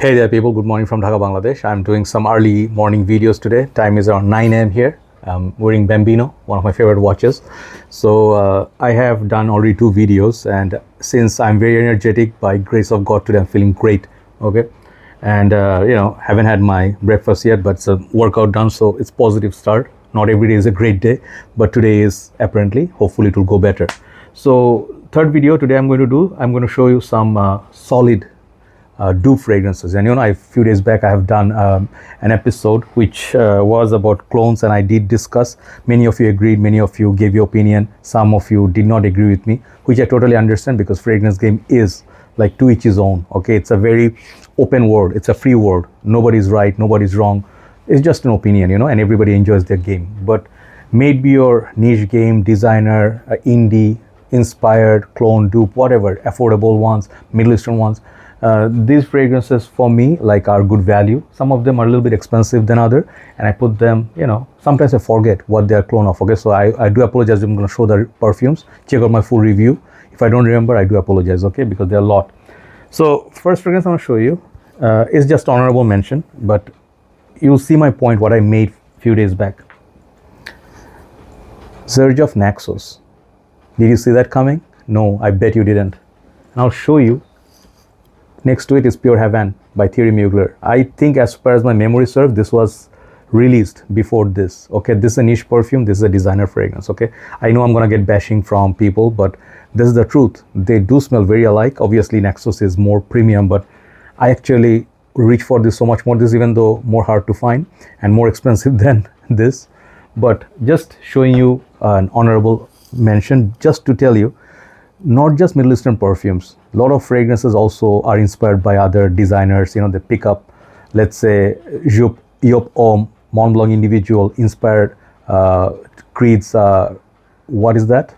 Hey there people, good morning from Dhaka, Bangladesh. I'm doing some early morning videos today. Time is around 9 a.m. here. I'm wearing Bambino, one of my favorite watches. So I have done already 2 videos, and since I'm very energetic, by grace of God, today I'm feeling great, okay? And haven't had my breakfast yet, but it's a workout done, so it's positive start. Not every day is a great day, but today is apparently, hopefully it will go better. So third video today I'm going to show you some solid dupe fragrances. And a few days back I have done an episode which was about clones, and I did discuss. Many of you agreed, many of you gave your opinion, some of you did not agree with me, which I totally understand, because fragrance game is like to each his own, okay? It's a very open world, it's a free world, nobody's right, nobody's wrong, it's just an opinion, and everybody enjoys their game. But maybe your niche game, designer, indie, inspired, clone, dupe, whatever, affordable ones, Middle Eastern ones, these fragrances for me are good value. Some of them are a little bit expensive than other, and I put them, sometimes I forget what they are clone of, okay? So I do apologize. I'm going to show the perfumes. Check out my full review. If I don't remember, I do apologize, okay? Because there are a lot. So first fragrance I'm going to show you is just honorable mention, but you'll see my point, what I made few days back. Surge of Naxos. Did you see that coming? No, I bet you didn't. And I'll show you. Next to it is Pure Heaven by Thierry Mugler. I think, as far as my memory serves, this was released before this, okay? This is a niche perfume, this is a designer fragrance, okay? I know I'm gonna get bashing from people, but this is the truth. They do smell very alike. Obviously Naxos is more premium, but I actually reach for this so much more. This is even though more hard to find and more expensive than this, but just showing you an honorable mention, just to tell you, not just Middle Eastern perfumes. A lot of fragrances also are inspired by other designers. They pick up, let's say, Yop Homme, Mont Blanc individual inspired Creed's, what is that?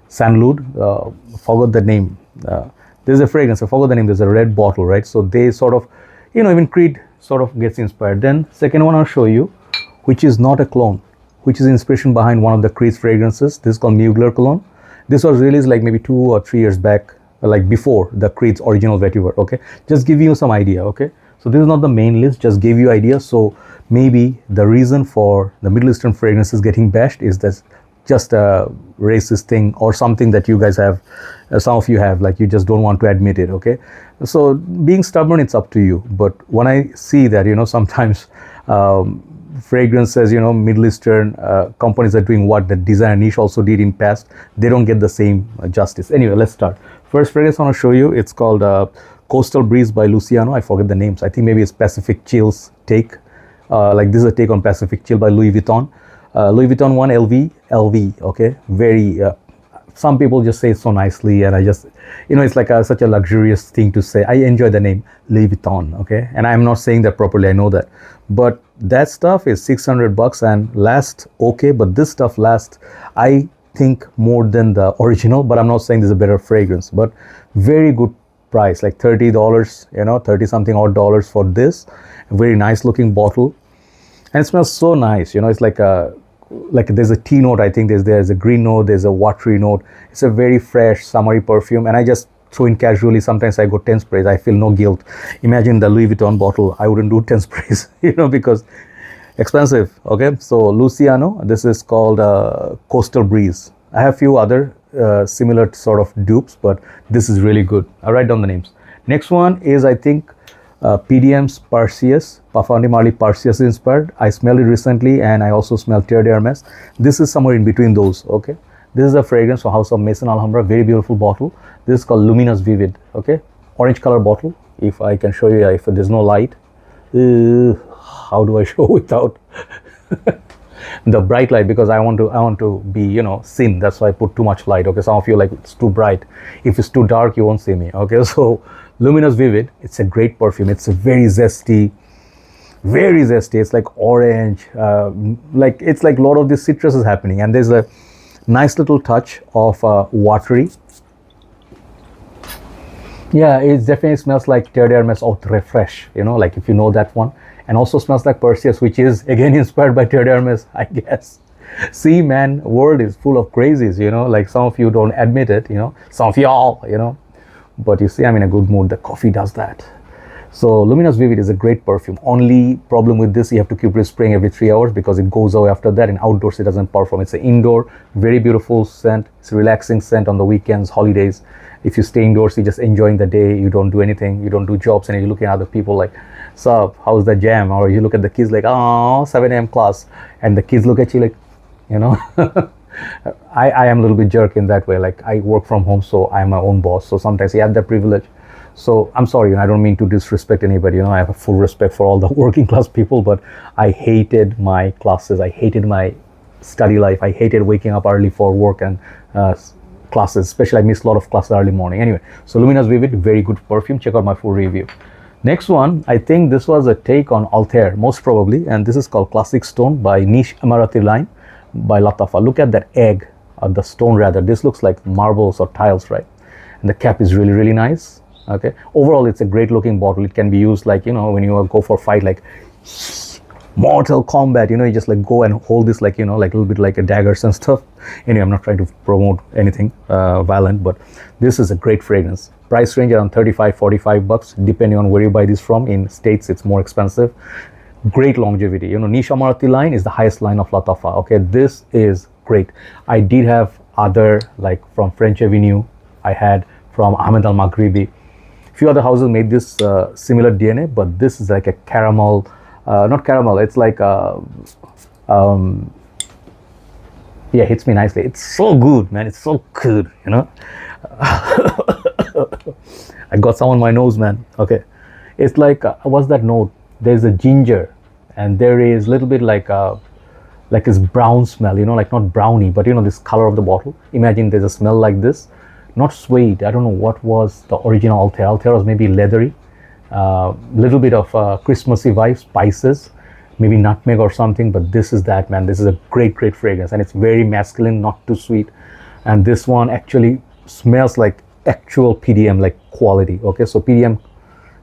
Sanlud, forgot the name. There's a fragrance, I forgot the name, there's a red bottle, right? So they sort of, even Creed sort of gets inspired. Then second one I'll show you, which is not a clone, which is inspiration behind one of the Creed's fragrances. This is called Mueller Clone. This was released maybe 2 or 3 years back, before the Creed's original vetiver, okay? Just give you some idea, okay? So this is not the main list, just give you idea. So maybe the reason for the Middle Eastern fragrances getting bashed is that just a racist thing or something that you guys have, some of you have, you just don't want to admit it, okay? So being stubborn, it's up to you. But when I see that, sometimes fragrances, Middle Eastern companies are doing what the designer niche also did in past, they don't get the same justice. Anyway, let's start. First fragrance I want to show you, it's called Coastal Breeze by Luciano. I forget the names. I think maybe it's Pacific Chill's take. This is a take on Pacific Chill by Louis Vuitton. Louis Vuitton 1 LV, okay? Very, some people just say it so nicely, and I just, it's such a luxurious thing to say. I enjoy the name Louis Vuitton, okay? And I'm not saying that properly, I know that. But that stuff is $600 and lasts okay, but this stuff lasts, I think, more than the original. But I'm not saying this is a better fragrance, but very good price, like $30, 30 something odd dollars for this. A very nice looking bottle, and it smells so nice. It's like there's a tea note, I think there's a green note, there's a watery note. It's a very fresh summery perfume, and I just throw in casually. Sometimes I go 10 sprays, I feel no guilt. Imagine the Louis Vuitton bottle, I wouldn't do 10 sprays, because expensive, okay? So Luciano, this is called Coastal Breeze. I have few other similar sort of dupes, but this is really good. I'll write down the names. Next one is, I think, PDM's Perseus, Parfum de Marly Perseus inspired. I smelled it recently, and I also smelled Terre d'Hermes. This is somewhere in between those, okay? This is a fragrance from House of Maison Alhambra, very beautiful bottle. This is called Luminos Vivid, okay? Orange color bottle. If I can show you, if there's no light. How do I show without the bright light? Because I want to be, seen. That's why I put too much light, okay? Some of you it's too bright. If it's too dark, you won't see me, okay? So Luminous Vivid, it's a great perfume. It's a very zesty. It's like orange, it's like a lot of this citrus is happening, and there's a nice little touch of watery. Yeah, it definitely smells like Terre d'Hermes Haute Refresh, if you know that one. And also smells like Perseus, which is again inspired by Terre d'Hermes, I guess. See, man, world is full of crazies, some of you don't admit it, some of y'all, but you see, I'm in a good mood. The coffee does that. So Luminous Vivid is a great perfume. Only problem with this, you have to keep respraying every 3 hours because it goes away after that. In outdoors, it doesn't perform. It's an indoor, very beautiful scent. It's a relaxing scent on the weekends, holidays. If you stay indoors, you're just enjoying the day. You don't do anything. You don't do jobs, and you're looking at other people like, "Sup? How's the jam?" Or you look at the kids like, "Oh, 7 a.m. class," and the kids look at you like, you know. I am a little bit jerk in that way. Like, I work from home, so I'm my own boss. So sometimes you have that privilege. So I'm sorry, I don't mean to disrespect anybody. I have a full respect for all the working class people, but I hated my classes. I hated my study life. I hated waking up early for work and classes. Especially, I missed a lot of classes early morning. Anyway, so Luminous Vivid, very good perfume. Check out my full review. Next one, I think this was a take on Altair, most probably, and this is called Classic Stone by Niche Emirati line by Lattafa. Look at that egg, or the stone rather. This looks like marbles or tiles, right? And the cap is really, really nice. Okay, overall it's a great looking bottle. It can be used like, when you go for fight, like Mortal Kombat, you just like go and hold this like, like a little bit like a daggers and stuff. Anyway, I'm not trying to promote anything violent, but this is a great fragrance. Price range around 35-45 bucks, depending on where you buy this from. In States, it's more expensive. Great longevity. Niche Emirati line is the highest line of Lattafa. Okay, this is great. I did have other, like from French Avenue, I had from Ahmed Al Maghribi. Few other houses made this similar DNA, but this is like a caramel, not caramel, it's like yeah, hits me nicely. It's so good, man. It's so good, I got some on my nose, man. Okay, it's like what's that note? There's a ginger, and there is a little bit like this brown smell, like not brownie, but this color of the bottle. Imagine there's a smell like this. Not suede. I don't know what was the original Altair. Altair was maybe leathery, little bit of Christmassy vibes, spices, maybe nutmeg or something. But this is that, man. This is a great, great fragrance, and it's very masculine, not too sweet. And this one actually smells like actual PDM, like quality. Okay, so PDM,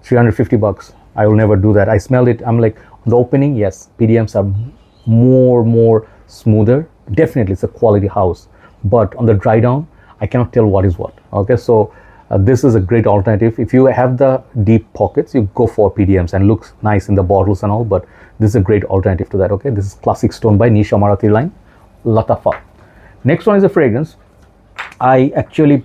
350 bucks. I will never do that. I smelled it. I'm like, on the opening, yes, PDMs are more smoother. Definitely, it's a quality house. But on the dry down, I cannot tell what is what. Okay, so this is a great alternative. If you have the deep pockets, you go for PDMs and looks nice in the bottles and all, but this is a great alternative to that. Okay, this is Classic Stone by Niche Emirati line, Lattafa. Next one is a fragrance. I actually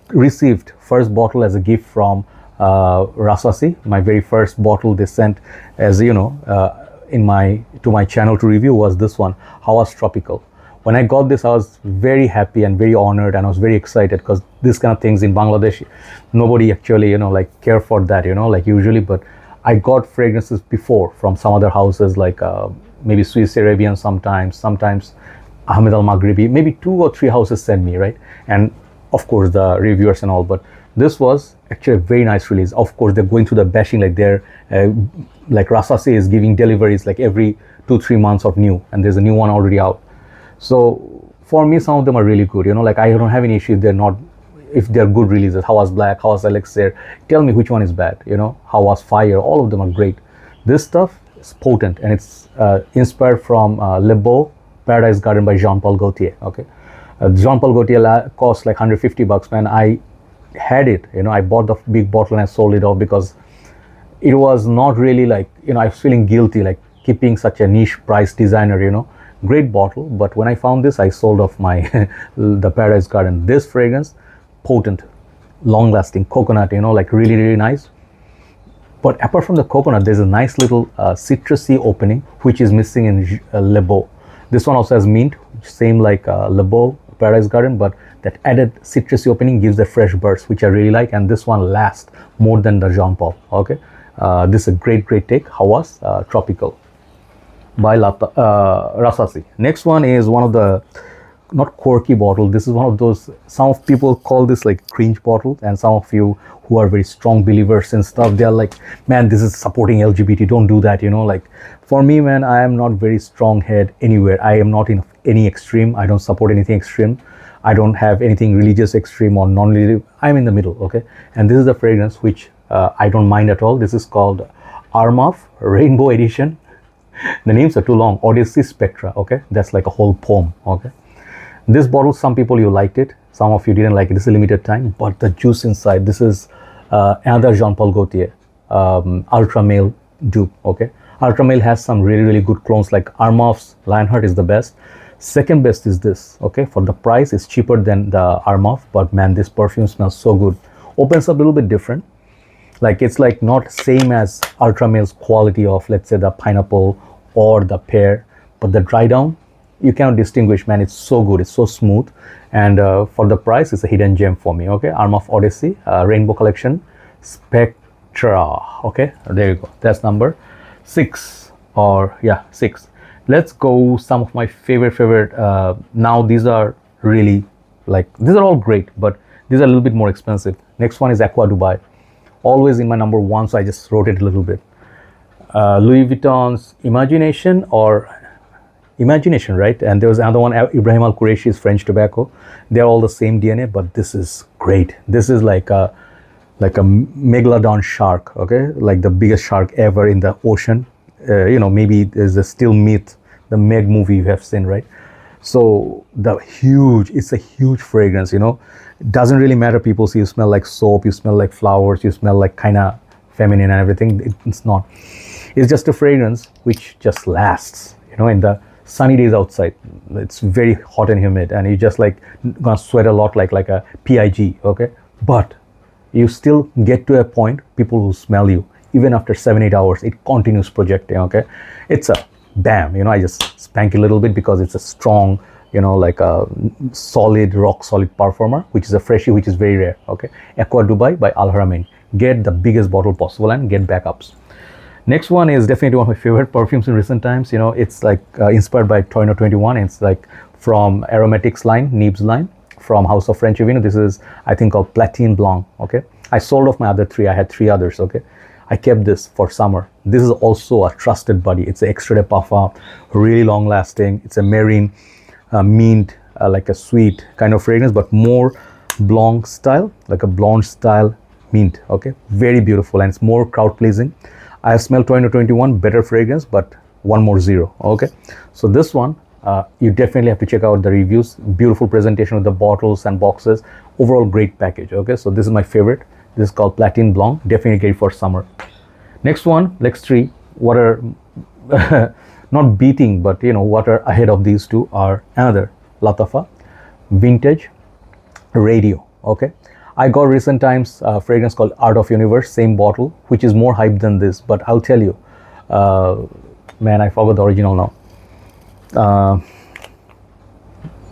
received first bottle as a gift from Rasasi. My very first bottle they sent as to my channel to review was this one, Hawas Tropical. When I got this, I was very happy and very honored, and I was very excited because this kind of things in Bangladesh, nobody actually, care for that, like usually. But I got fragrances before from some other houses, like maybe Swiss Arabian sometimes Ahmed Al Maghribi, maybe 2 or 3 houses send me, right? And of course, the reviewers and all. But this was actually a very nice release. Of course, they're going through the bashing, like they're, like Rasasi is giving deliveries like every 2-3 months of new, and there's a new one already out. So for me, some of them are really good. Like I don't have any issue if they're good releases. Hawas Black, Hawas Elixir. Tell me which one is bad. Hawas Fire. All of them are great. This stuff is potent, and it's inspired from Le Beau Paradise Garden by Jean-Paul Gaultier. Okay, Jean-Paul Gaultier cost like 150 bucks, man. I had it. I bought the big bottle and I sold it off because it was not really like I was feeling guilty like keeping such a niche price designer. Great bottle, but when I found this, I sold off my the Paradise Garden. This fragrance, potent, long-lasting, coconut, like really, really nice. But apart from the coconut, there's a nice little citrusy opening, which is missing in Le Beau. This one also has mint, same like Le Beau, Paradise Garden, but that added citrusy opening gives a fresh burst, which I really like, and this one lasts more than the Jean-Paul. Okay, this is a great, great take, Hawas Tropical by Rasasi. Next one is one of the not quirky bottle. This is one of those, some of people call this like cringe bottle, and some of you who are very strong believers and stuff, they're like, man, this is supporting LGBT, don't do that. Like for me, man, I am not very strong head anywhere. I am not in any extreme. I don't support anything extreme. I don't have anything religious extreme or non-religious. I'm in the middle. Okay, and this is a fragrance which I don't mind at all. This is called Armaf Rainbow Edition. The names are too long. Odyssey, Spectra. Okay, that's like a whole poem. Okay, this bottle, some people you liked it, some of you didn't like it. This is a limited time, but the juice inside, this is another Jean-Paul Gaultier, ultra male dupe. Okay, ultra male has some really good clones, like Armaf's Lionheart is the best. Second best is this. Okay, for the price it's cheaper than the Armaf, but man, this perfume smells so good. Opens up a little bit different, like it's like not same as ultra male's quality of, let's say, the pineapple or the pear, but the dry down you cannot distinguish, man. It's so good, it's so smooth, and for the price it's a hidden gem for me. Okay, Armaf Odyssey Rainbow Collection Spectra. Okay, there you go, that's number 6, or yeah, 6. Let's go some of my favorite now. These are really, like, these are all great, but these are a little bit more expensive. Next one is Aqua Dubai, always in my number 1, so I just wrote it a little bit. Louis Vuitton's Imagination, right? And there was another one, Ibrahim Al Qureshi's French Tobacco. They're all the same DNA, but this is great. This is like a megalodon shark. Okay, like the biggest shark ever in the ocean. You know, maybe there's a still myth, the Meg movie you have seen, right? So it's a huge fragrance. You know, it doesn't really matter. People see you smell like soap, you smell like flowers, you smell like kind of feminine and everything. It's not. It's just a fragrance which just lasts. You know, in the sunny days outside, it's very hot and humid, and you just like gonna sweat a lot, like a PIG. Okay, but you still get to a point, people will smell you even after 7-8 hours. It continues projecting. Okay, it's a bam. You know, I just spank a little bit because it's a strong, you know, like a solid, rock solid performer, which is a freshie, which is very rare. Okay, Aqua Dubai by Al Haramain. Get the biggest bottle possible and get backups. Next one is definitely one of my favorite perfumes in recent times. You know, it's like inspired by Torino 21. It's like from Aromatics line, Nibs line, from House of French Vino. This is, I think, called Platine Blanc. Okay, I sold off my other 3. I had 3 others. Okay, I kept this for summer. This is also a trusted buddy. It's an extrait de parfum, really long lasting. It's a marine, mint, like a sweet kind of fragrance, but more Blanc style, like a blonde style mint. Okay, very beautiful, and it's more crowd pleasing. I have smelled 2021, better fragrance, but one more 0. Okay, so this one, you definitely have to check out the reviews. Beautiful presentation with the bottles and boxes. Overall, great package. Okay, so this is my favorite. This is called Platin Blanc. Definitely great for summer. Next one, next 3. What are not beating, but you know what are ahead of these 2 are another Lattafa Vintage Radio. Okay, I got recent times a fragrance called Art of Universe, same bottle, which is more hype than this, but I'll tell you, man, I forgot the original now.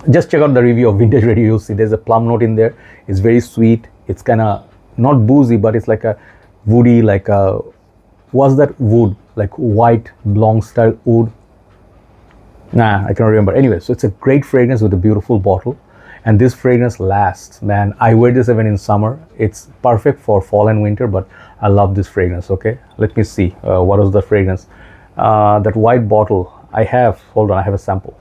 Just check out the review of Vintage Radio. You'll see there's a plum note in there. It's very sweet. It's kind of not boozy, but it's like a woody, like a, what's that wood, like white Blanc style wood? Nah, I can't remember. Anyway, so it's a great fragrance with a beautiful bottle. And this fragrance lasts, man. I wear this even in summer. It's perfect for fall and winter, but I love this fragrance. Okay, let me see. What was the fragrance? That white bottle I have. Hold on, I have a sample.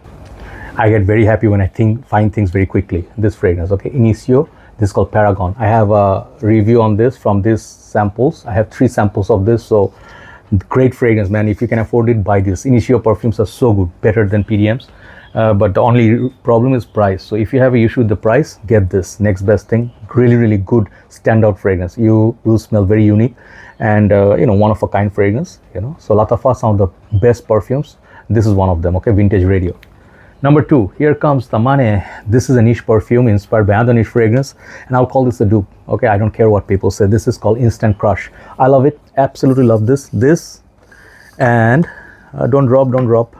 I get very happy when I find things very quickly. This fragrance, okay, Inicio. This is called Paragon. I have a review on this from these samples. I have 3 samples of this. So great fragrance, man. If you can afford it, buy this. Initio perfumes are so good, better than PDMs. But the only problem is price. So if you have an issue with the price, get this. Next best thing. Really good standout fragrance. You will smell very unique and you know, one of a kind fragrance. You know, so Lattafa, some of the best perfumes. This is one of them. Okay, Vintage Radio. Number 2, here comes the Mane. This is a niche perfume inspired by another niche fragrance, and I'll call this a dupe. Okay, I don't care what people say. This is called Instant Crush. I love it. Absolutely love this. This and don't drop.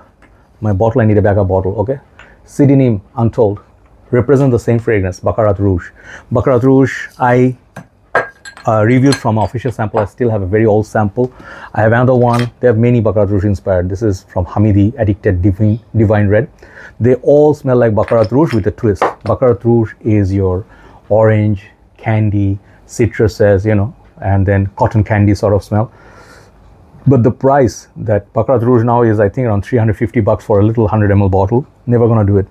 My bottle, I need a backup bottle. Okay, Sidinim Untold represent the same fragrance, Baccarat Rouge. Baccarat Rouge, I reviewed from an official sample. I still have a very old sample. I have another one. They have many Baccarat Rouge inspired. This is from Hamidi, Addicted Divine Red. They all smell like Baccarat Rouge with a twist. Baccarat Rouge is your orange, candy, citruses, you know, and then cotton candy sort of smell. But the price that Baccarat Rouge now is, I think, around $350 for a little 100 ml bottle. Never gonna do it.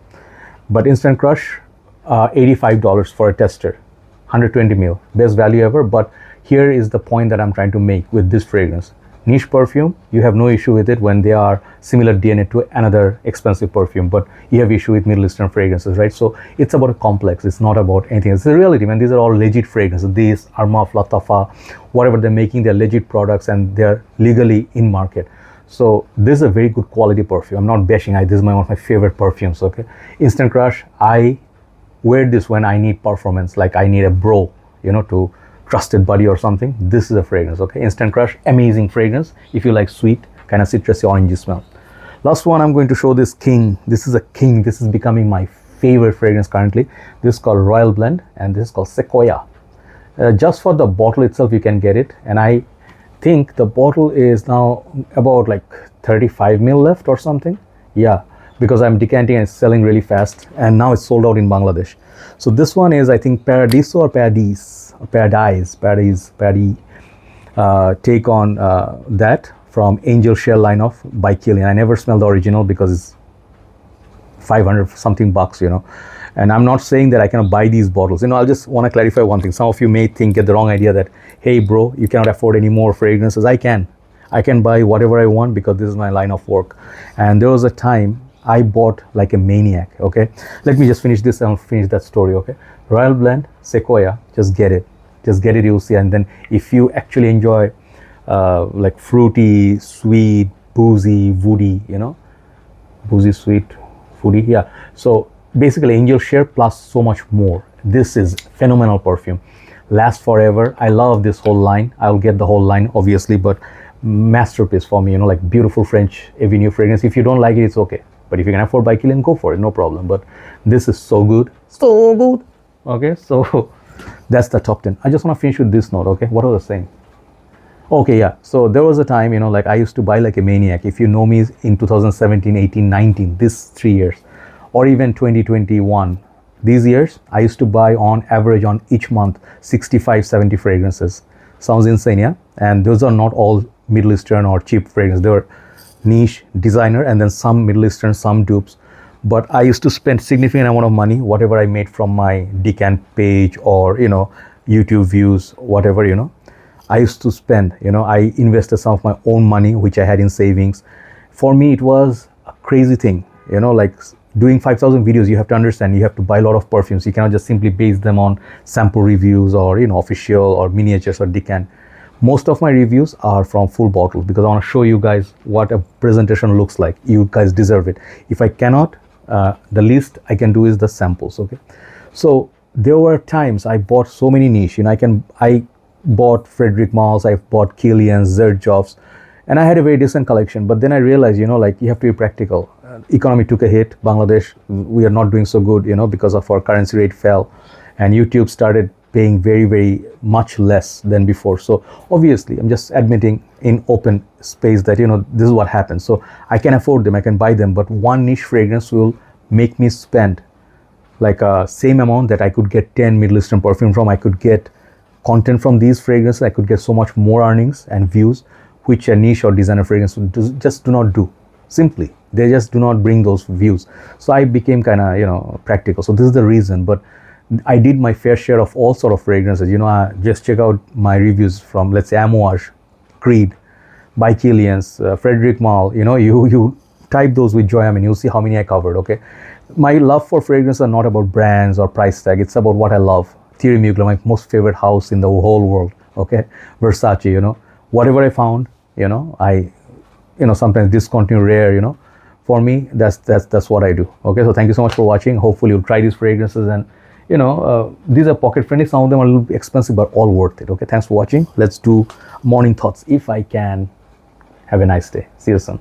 But Instant Crush, $85 for a tester, 120 ml, best value ever. But here is the point that I'm trying to make with this fragrance. niche perfume, you have no issue with it when they are similar DNA to another expensive perfume, but you have issue with Middle Eastern fragrances, right? So it's about a complex, it's not about anything. It's the reality, man. These are all legit fragrances. These Armaf, Lattafa, whatever they're making, they're legit products and they're legally in market. So this is a very good quality perfume. I'm not bashing. This is one of my favorite perfumes. Okay, Instant Crush. I wear this when I need performance, like I need a bro, you know, to trusted buddy or something. This is a fragrance. Okay, Instant Crush, amazing fragrance if you like sweet kind of citrusy orangey smell. Last one, I'm going to show this king. This is a king. This is becoming my favorite fragrance currently. This is called Royal Blend and this is called Sequoia. Just for the bottle itself you can get it, and I think the bottle is now about like 35 ml left or something. Yeah, because I'm decanting and it's selling really fast, and now it's sold out in Bangladesh. So this one is, I think, Paradiso or Paradise, take on that from Angel Shell line of by Kilian. I never smelled the original because it's 500 something bucks, you know. And I'm not saying that I cannot buy these bottles. You know, I'll just want to clarify one thing. Some of you may get the wrong idea that, hey bro, you cannot afford any more fragrances. I can buy whatever I want because this is my line of work. And there was a time I bought like a maniac. Okay, let me just finish this and I'll finish that story. Okay, Royal Blend, Sequoia, just get it, you'll see. And then if you actually enjoy like fruity, sweet, boozy, woody, you know, boozy, sweet, woody, yeah. So basically Angel Share plus so much more. This is phenomenal perfume, lasts forever. I love this whole line. I'll get the whole line obviously, but masterpiece for me, you know, like beautiful French Avenue fragrance. If you don't like it, it's okay, but if you can afford by Kilian, go for it, no problem. But this is so good, so good. Okay, so that's the top 10. I just want to finish with this note. Okay, what was I saying? Okay, yeah, so there was a time, you know, like I used to buy like a maniac. If you know me in 2017, 18, 19, this 3 years, or even 2021, these years, I used to buy on average on each month 65, 70 fragrances. Sounds insane, yeah? And those are not all Middle Eastern or cheap fragrances. They were niche, designer, and then some Middle Eastern, some dupes. But I used to spend significant amount of money, whatever I made from my Decant page or, you know, YouTube views, whatever, you know. I used to spend, you know, I invested some of my own money, which I had in savings. For me, it was a crazy thing, you know, like doing 5,000 videos. You have to understand, you have to buy a lot of perfumes. You cannot just simply base them on sample reviews or, you know, official or miniatures or Decant. Most of my reviews are from full bottles because I want to show you guys what a presentation looks like. You guys deserve it. If I cannot, the least I can do is the samples. Okay, so there were times I bought so many niche, you know, I bought Frederic Malls, I bought Kilian's, Zerjov's, and I had a very decent collection. But then I realized, you know, like you have to be practical. Economy took a hit. Bangladesh, we are not doing so good, you know, because of our currency rate fell, and YouTube started paying very, very much less than before. So obviously, I'm just admitting in open space that, you know, this is what happens. So I can afford them, I can buy them, but one niche fragrance will make me spend like a same amount that I could get 10 Middle Eastern perfume from. I could get content from these fragrances. I could get so much more earnings and views, which a niche or designer fragrance just do not do. Simply, they just do not bring those views. So I became kind of, you know, practical. So this is the reason. But I did my fair share of all sort of fragrances. You know, just check out my reviews from, let's say, Amouage, Creed, by Kilian's, Frederic Malle. You know, you type those with Joy, I mean, you'll see how many I covered. Okay, my love for fragrance are not about brands or price tag. It's about what I love. Thierry Mugler, my most favorite house in the whole world. Okay, Versace. You know, whatever I found, you know, sometimes discontinue rare. You know, for me, that's what I do. Okay, so thank you so much for watching. Hopefully, you'll try these fragrances, and you know, these are pocket friendly. Some of them are a little expensive, but all worth it. Okay, thanks for watching. Let's do morning thoughts if I can. Have a nice day. See you soon.